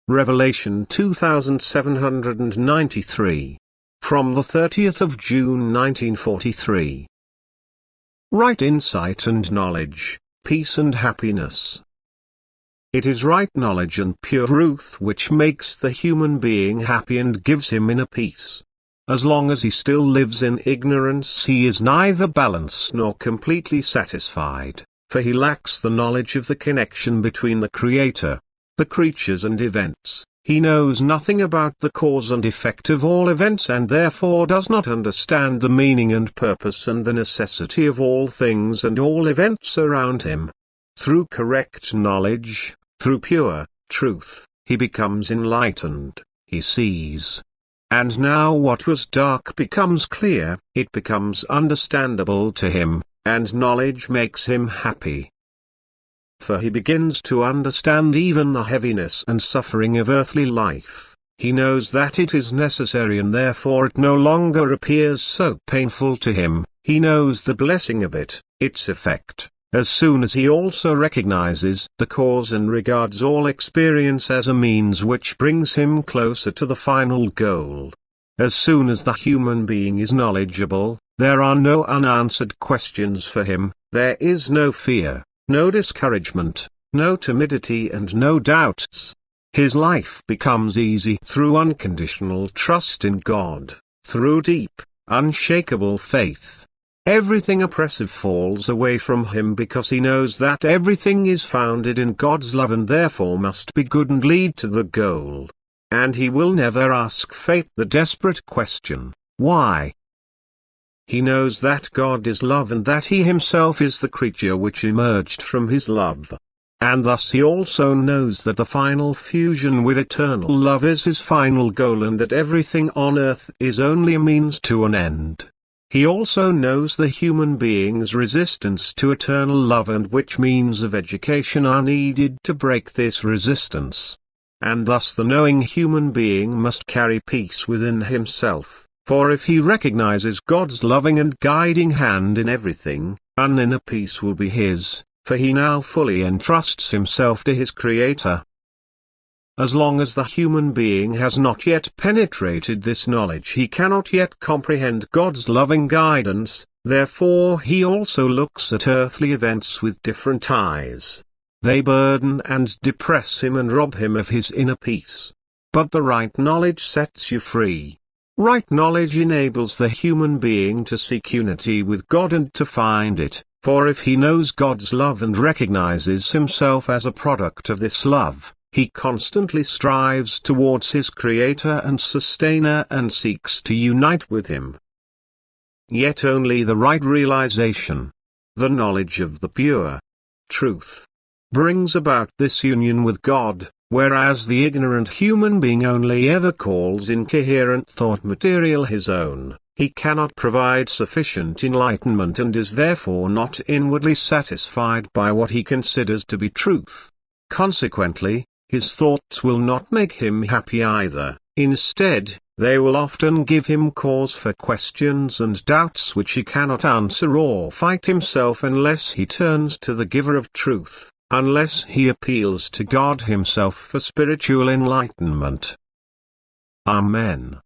Revelation 2793. From the 30th of June 1943. Right insight and knowledge, peace and happiness. It is right knowledge and pure truth which makes the human being happy and gives him inner peace. As long as he still lives in ignorance, he is neither balanced nor completely satisfied, for he lacks the knowledge of the connection between the Creator, the creatures and events. He knows nothing about the cause and effect of all events and therefore does not understand the meaning and purpose and the necessity of all things and all events around him. Through correct knowledge, through pure truth, he becomes enlightened, he sees. And now what was dark becomes clear, it becomes understandable to him, and knowledge makes him happy. For he begins to understand even the heaviness and suffering of earthly life. He knows that it is necessary and therefore it no longer appears so painful to him. He knows the blessing of it, its effect, as soon as he also recognizes the cause and regards all experience as a means which brings him closer to the final goal. As soon as the human being is knowledgeable, there are no unanswered questions for him, there is no fear, no discouragement, no timidity and no doubts. His life becomes easy through unconditional trust in God, through deep, unshakable faith. Everything oppressive falls away from him because he knows that everything is founded in God's love and therefore must be good and lead to the goal. And he will never ask fate the desperate question, why? He knows that God is love and that he himself is the creature which emerged from his love. And thus he also knows that the final fusion with eternal love is his final goal and that everything on earth is only a means to an end. He also knows the human being's resistance to eternal love and which means of education are needed to break this resistance. And thus the knowing human being must carry peace within himself. For if he recognizes God's loving and guiding hand in everything, an inner peace will be his, for he now fully entrusts himself to his Creator. As long as the human being has not yet penetrated this knowledge, he cannot yet comprehend God's loving guidance, therefore he also looks at earthly events with different eyes. They burden and depress him and rob him of his inner peace. But the right knowledge sets you free. Right knowledge enables the human being to seek unity with God and to find it, for if he knows God's love and recognizes himself as a product of this love, he constantly strives towards his Creator and Sustainer and seeks to unite with him. Yet only the right realization, the knowledge of the pure truth, brings about this union with God. Whereas the ignorant human being only ever calls incoherent thought material his own, he cannot provide sufficient enlightenment and is therefore not inwardly satisfied by what he considers to be truth. Consequently, his thoughts will not make him happy either. Instead, they will often give him cause for questions and doubts which he cannot answer or fight himself unless he turns to the giver of truth. Unless he appeals to God himself for spiritual enlightenment. Amen.